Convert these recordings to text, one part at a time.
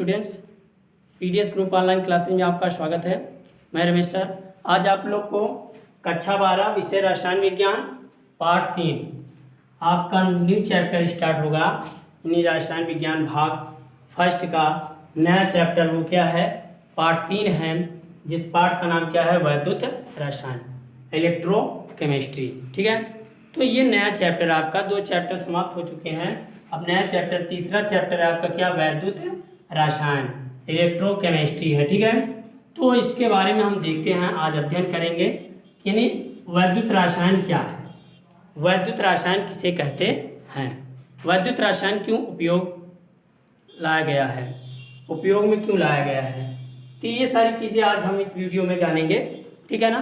Students, PDS group online classes में आपका स्वागत है। मैं रमेश सर। आज आप लोग को कक्षा 12 विषय रसायन विज्ञान पार्ट 3 आपका न्यू चैप्टर स्टार्ट होगा। यानी रसायन विज्ञान भाग फर्स्ट का नया चैप्टर वो क्या है, पार्ट 3 है, जिस पार्ट का नाम क्या है, वैद्युत रसायन, इलेक्ट्रोकेमिस्ट्री। ठीक है, तो ये नया चैप्टर आपका, 2 चैप्टर समाप्त हो चुके हैं। अब नया चैप्टर, तीसरा चैप्टर है आपका क्या, वैद्युत रसायन, इलेक्ट्रोकेमिस्ट्री है। ठीक है, तो इसके बारे में हम देखते हैं, आज अध्ययन करेंगे कि यानी वैद्युत रसायन क्या है, वैद्युत रसायन किसे कहते हैं, वैद्युत रसायन क्यों उपयोग लाया गया है, उपयोग में क्यों लाया गया है। तो ये सारी चीज़ें आज हम इस वीडियो में जानेंगे। ठीक है ना।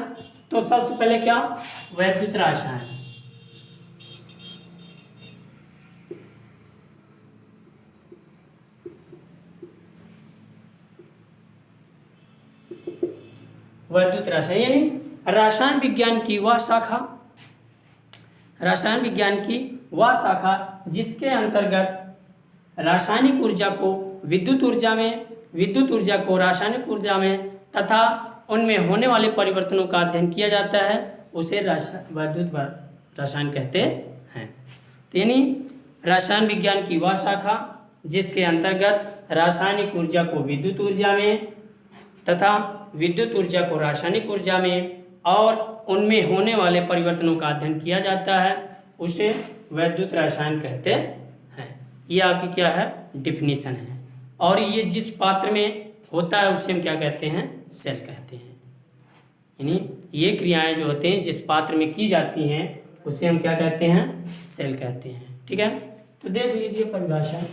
तो सबसे पहले क्या, वैद्युत रसायन। वैद्युत रसायन यानी रसायन विज्ञान की वह शाखा, रसायन विज्ञान की वह शाखा जिसके अंतर्गत रासायनिक ऊर्जा को विद्युत ऊर्जा में, विद्युत ऊर्जा को रासायनिक ऊर्जा में तथा उनमें होने वाले परिवर्तनों का अध्ययन किया जाता है, उसे वैद्युत रसायन कहते हैं। तो यानी रसायन विज्ञान की वह शाखा जिसके अंतर्गत रासायनिक ऊर्जा को विद्युत ऊर्जा में तथा विद्युत ऊर्जा को रासायनिक ऊर्जा में और उनमें होने वाले परिवर्तनों का अध्ययन किया जाता है, उसे वैद्युत रसायन कहते हैं। ये आपकी क्या है, डिफिनीशन है। और ये जिस पात्र में होता है उसे हम क्या कहते हैं, सेल कहते हैं। यानी ये क्रियाएं जो होते हैं जिस पात्र में की जाती हैं उसे हम क्या कहते हैं, सेल कहते हैं। ठीक है, तो देख लीजिए परिभाषा,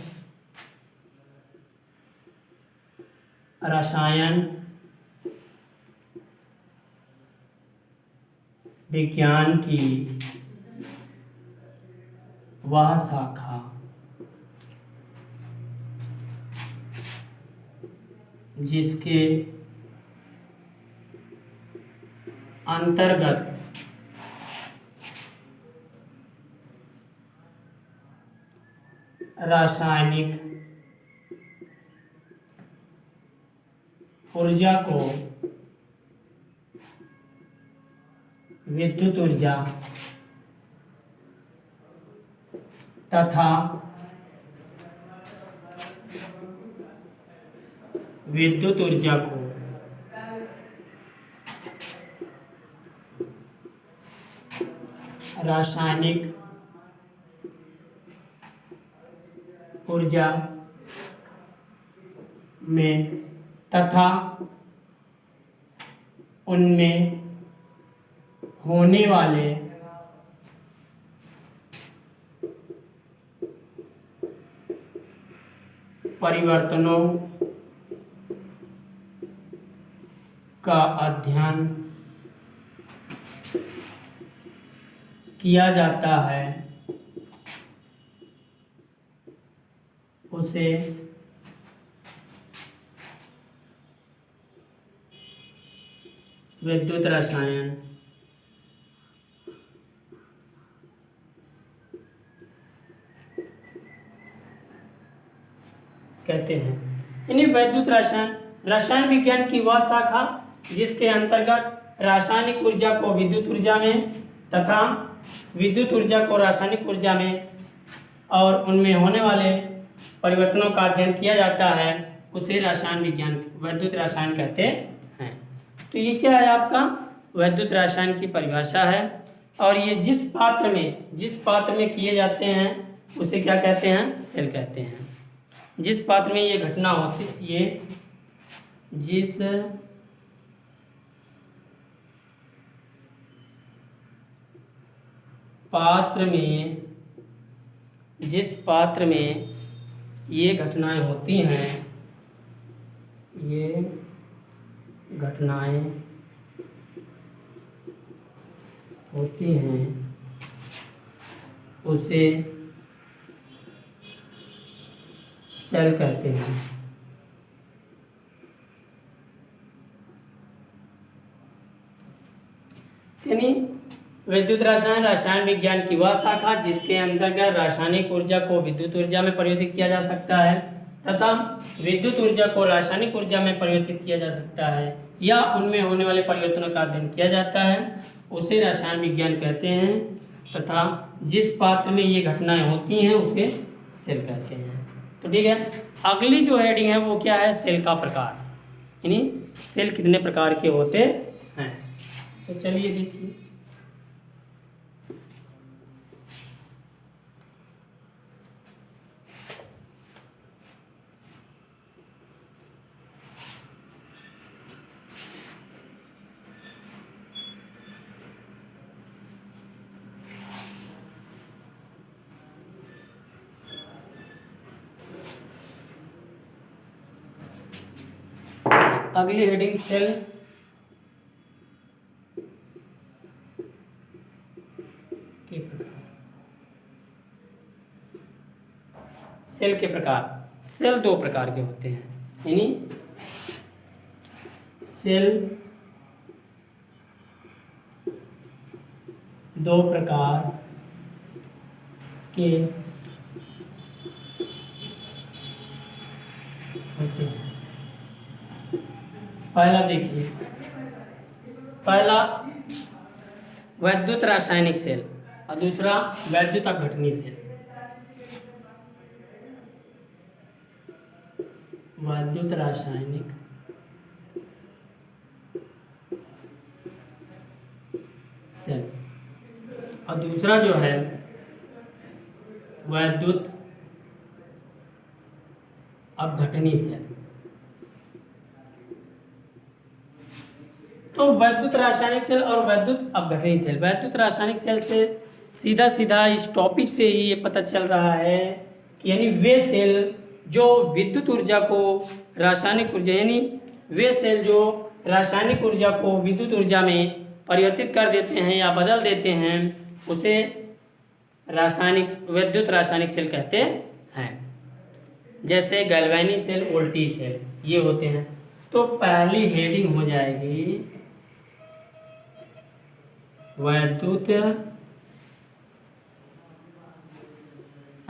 रसायन विज्ञान की वह शाखा जिसके अंतर्गत रासायनिक ऊर्जा को विद्युत ऊर्जा तथा विद्युत ऊर्जा को रासायनिक ऊर्जा में तथा उनमें होने वाले परिवर्तनों का अध्ययन किया जाता है, उसे विद्युत रसायन कहते हैं। यानी वैद्युत रसायन, रसायन विज्ञान की वह शाखा जिसके अंतर्गत रासायनिक ऊर्जा को विद्युत ऊर्जा में तथा विद्युत ऊर्जा को रासायनिक ऊर्जा में और उनमें होने वाले परिवर्तनों का अध्ययन किया जाता है, उसे रसायन विज्ञान, वैद्युत रसायन कहते हैं। तो ये क्या है आपका, वैद्युत रसायन की परिभाषा है। और ये जिस पात्र में किए जाते हैं उसे क्या कहते हैं, सेल कहते हैं। जिस पात्र में ये घटना होती, ये जिस पात्र में ये घटनाएं होती हैं, ये घटनाएं होती हैं, उसे सेल कहते हैं। यानी विद्युत रसायन, रसायन विज्ञान की वह शाखा जिसके अंतर्गत रासायनिक ऊर्जा को विद्युत ऊर्जा में परिवर्तित किया जा सकता है, तथा विद्युत ऊर्जा को रासायनिक ऊर्जा में परिवर्तित किया जा सकता है या उनमें होने वाले परिवर्तनों का अध्ययन किया जाता है, उसे रसायन विज्ञान कहते हैं। तथा जिस पात्र में ये घटनाएं होती हैं उसे सेल कहते हैं। तो ठीक है, अगली जो हेडिंग है वो क्या है, सेल का प्रकार, यानी सेल कितने प्रकार के होते हैं। तो चलिए देखिए, अगली हेडिंग सेल के प्रकार। सेल के प्रकार, सेल दो प्रकार के होते हैं, यानी सेल दो प्रकार के होते हैं। पहला देखिए, पहला वैद्युत रासायनिक सेल और दूसरा वैद्युत अपघटनी सेल। वैद्युत रासायनिक सेल और दूसरा जो है वैद्युत अपघटनी सेल। तो वैद्युत रासायनिक सेल और वैद्युत अपघटनी सेल, वैद्युत रासायनिक सेल से सीधा सीधा इस टॉपिक से ही ये पता चल रहा है कि यानी वे सेल जो विद्युत ऊर्जा को रासायनिक ऊर्जा, यानी वे सेल जो रासायनिक ऊर्जा को विद्युत ऊर्जा में परिवर्तित कर देते हैं या बदल देते हैं, उसे वैद्युत रासायनिक सेल कहते हैं। जैसे गैल्वेनी सेल, वोल्टी सेल, ये होते हैं। तो पहली हेडिंग हो जाएगी वैद्युत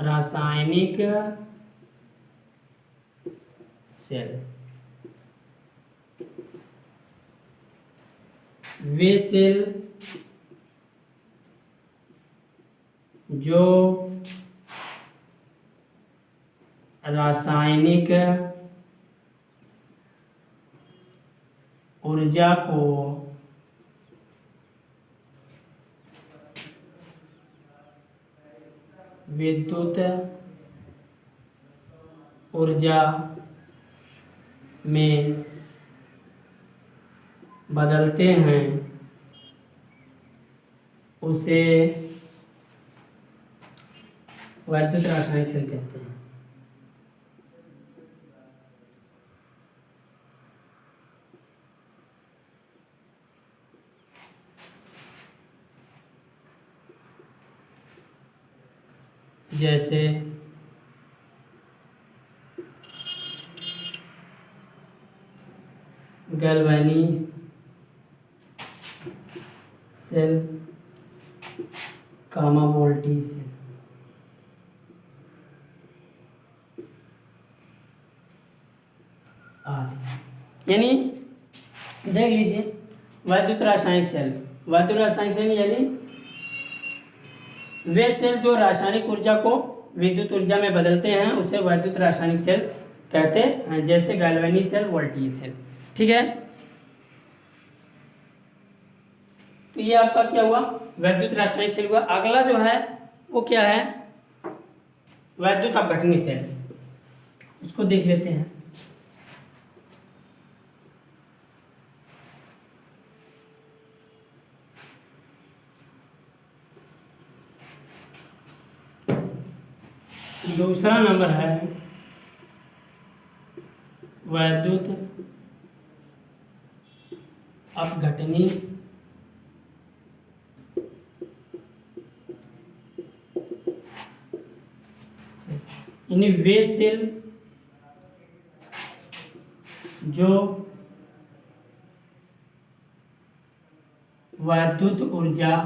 रासायनिक सेल। वे सेल जो रासायनिक ऊर्जा को विद्युत ऊर्जा में बदलते हैं, उसे वैद्युत रासायनिक सेल कहते हैं। जैसे गैल्वेनी सेल, गामा वोल्टी सेल। यानी देख लीजिए, वैद्युत रासायनिक सेल, वैद्युत रासायनिक सेल यानी वे सेल जो रासायनिक ऊर्जा को विद्युत ऊर्जा में बदलते हैं, उसे वैद्युत रासायनिक सेल कहते हैं। जैसे गैल्वेनी सेल, वोल्टी सेल। ठीक है, तो ये आपका क्या हुआ, वैद्युत रासायनिक सेल हुआ। अगला जो है वो क्या है, वैद्युत अपघटनी सेल। उसको देख लेते हैं। दूसरा नंबर है वैद्युत अपघटनी यानी वे सेल जो विद्युत ऊर्जा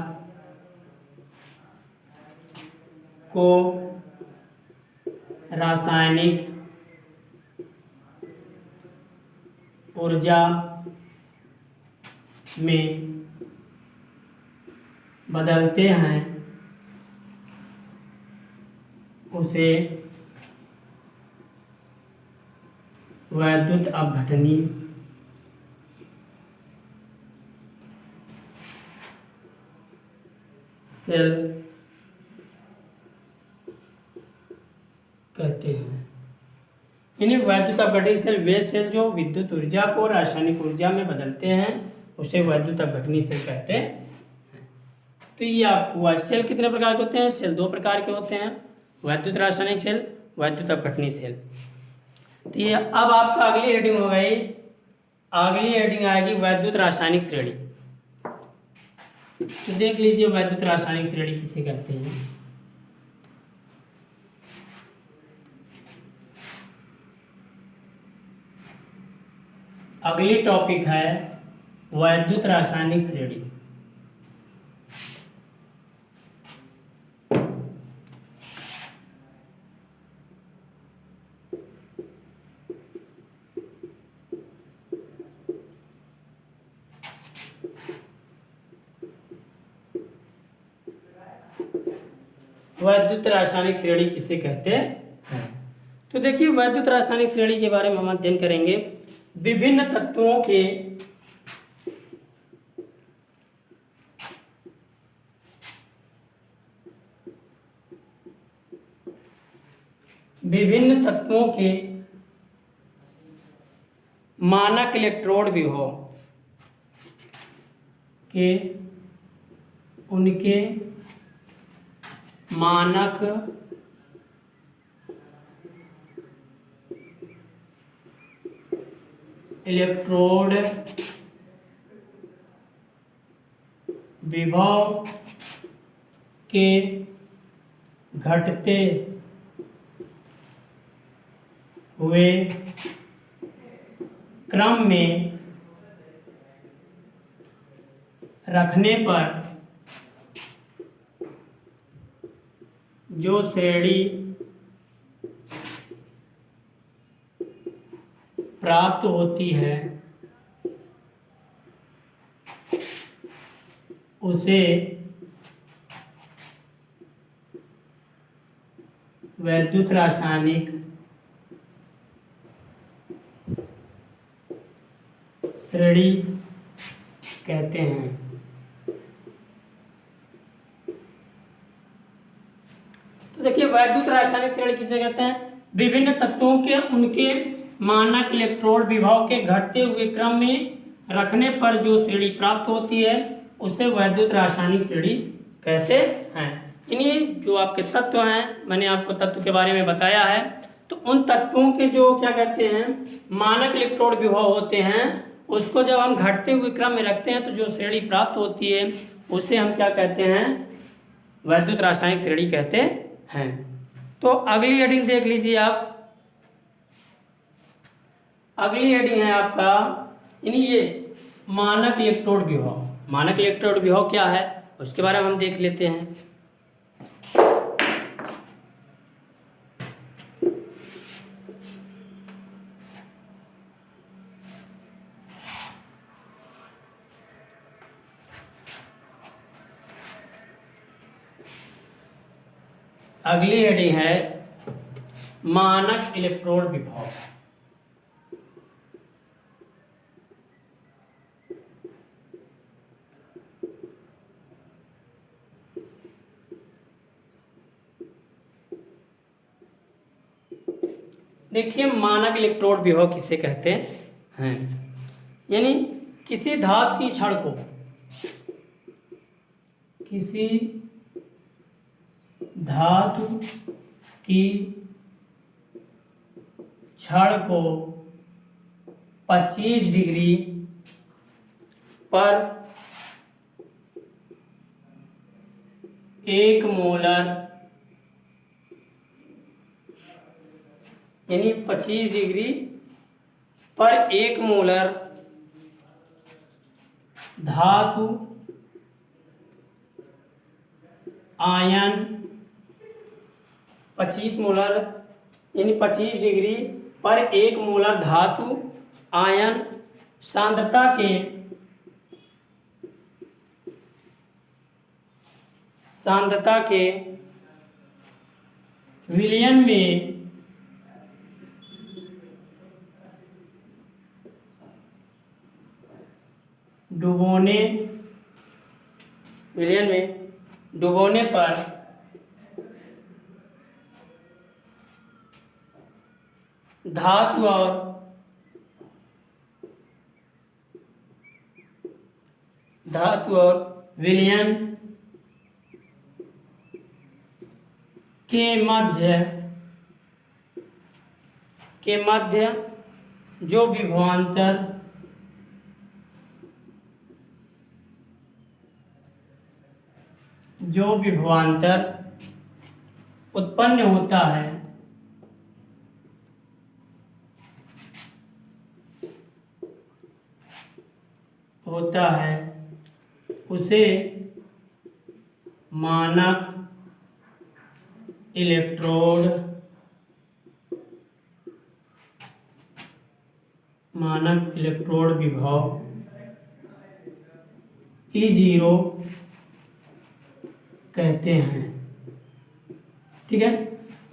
को रासायनिक ऊर्जा में बदलते हैं उसे वैद्युत अपघटनी सेल कहते हैं। यानी वैद्युत अपघटनी सेल वे सेल जो विद्युत ऊर्जा को रासायनिक ऊर्जा में बदलते हैं उसे वैद्युत अपघटनी सेल कहते हैं। तो ये आपको सेल कितने प्रकार के होते हैं? सेल दो प्रकार के होते हैं, वैद्युत रासायनिक सेल, वैद्युत अपघटनी सेल। तो ये अब आपका अगली हेडिंग हो गई, अगली हेडिंग आएगी वैद्युत रासायनिक श्रेणी। तो देख लीजिए वैद्युत रासायनिक श्रेणी किसे कहते हैं। अगली टॉपिक है वैद्युत रासायनिक श्रेणी। वैद्युत रासायनिक श्रेणी किसे कहते हैं? तो देखिए वैद्युत रासायनिक श्रेणी के बारे में हम अध्ययन करेंगे। विभिन्न तत्वों के मानक इलेक्ट्रोड विभव के उनके मानक इलेक्ट्रोड विभव के घटते हुए क्रम में रखने पर जो श्रेणी प्राप्त होती है उसे वैद्युत रासायनिक श्रेणी कहते हैं। तो देखिए वैद्युत रासायनिक श्रेणी किसे कहते हैं? विभिन्न तत्वों के उनके मानक इलेक्ट्रोड विभव के घटते हुए क्रम में रखने पर जो श्रेणी प्राप्त होती है उसे वैद्युत रासायनिक श्रेणी कहते हैं। इन्हीं जो आपके तत्व हैं, मैंने आपको तत्व के बारे में बताया है, तो उन तत्वों के जो क्या कहते हैं मानक इलेक्ट्रोड विभव होते हैं उसको जब हम घटते हुए क्रम में रखते हैं तो जो श्रेणी प्राप्त होती है उसे हम क्या कहते हैं? वैद्युत रासायनिक श्रेणी कहते हैं। तो अगली हेडिंग देख लीजिए आप। अगली हेडिंग है आपका ये मानक इलेक्ट्रोड विभव। मानक इलेक्ट्रोड विभव क्या है उसके बारे में हम देख लेते हैं। अगली हेडिंग है मानक इलेक्ट्रोड विभव। देखिए मानक इलेक्ट्रोड विभव किसे कहते हैं? यानी किसी धातु की छड़ को, किसी धातु की छड़ को 25 डिग्री पर 1 मोलर यानी 25 डिग्री पर 1 मोलर धातु आयन 25 मोलर यानी 25 डिग्री पर 1 मोलर धातु आयन सांद्रता के विलयन में डुबोने पर धातु और विलयन के मध्य जो विभवांतर उत्पन्न होता है उसे मानक इलेक्ट्रोड विभव E0 कहते हैं। ठीक है,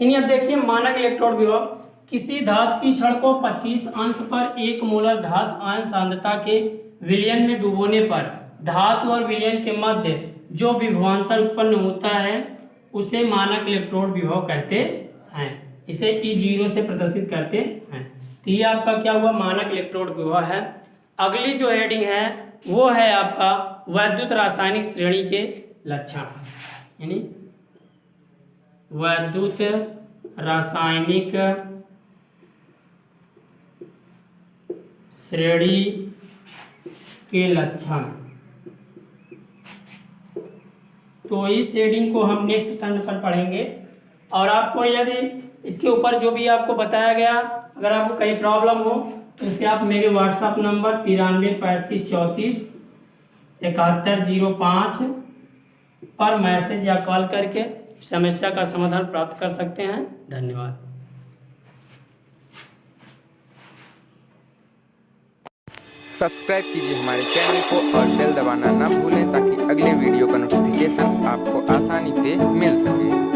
इन्हें अब देखिए मानक इलेक्ट्रोड विभव। किसी धातु की छड़ को 25 अंश पर 1 मोलर धातु आयन सांद्रता के विलयन में डुबोने पर धातु और विलयन के मध्य जो विभवांतर उत्पन्न होता है उसे मानक इलेक्ट्रोड विभव कहते हैं। इसे E0 से प्रदर्शित करते हैं। तो ये आपका क्या हुआ, मानक इलेक्ट्रोड विभव है। अगली जो हेडिंग है वो है आपका वैद्युत रासायनिक श्रेणी के लक्षण, यानी वैद्युत रासायनिक श्रेणी के लक्षण। तो इस हेडिंग को हम नेक्स्ट टर्न पर पढ़ेंगे। और आपको यदि इसके ऊपर जो भी आपको बताया गया, अगर आपको कहीं प्रॉब्लम हो तो इसे आप मेरे व्हाट्सएप नंबर 9335347105 पर मैसेज या कॉल करके समस्या का समाधान प्राप्त कर सकते हैं। धन्यवाद। सब्सक्राइब कीजिए हमारे चैनल को और बेल दबाना ना भूलें ताकि अगले वीडियो का नोटिफिकेशन आपको आसानी से मिल सके।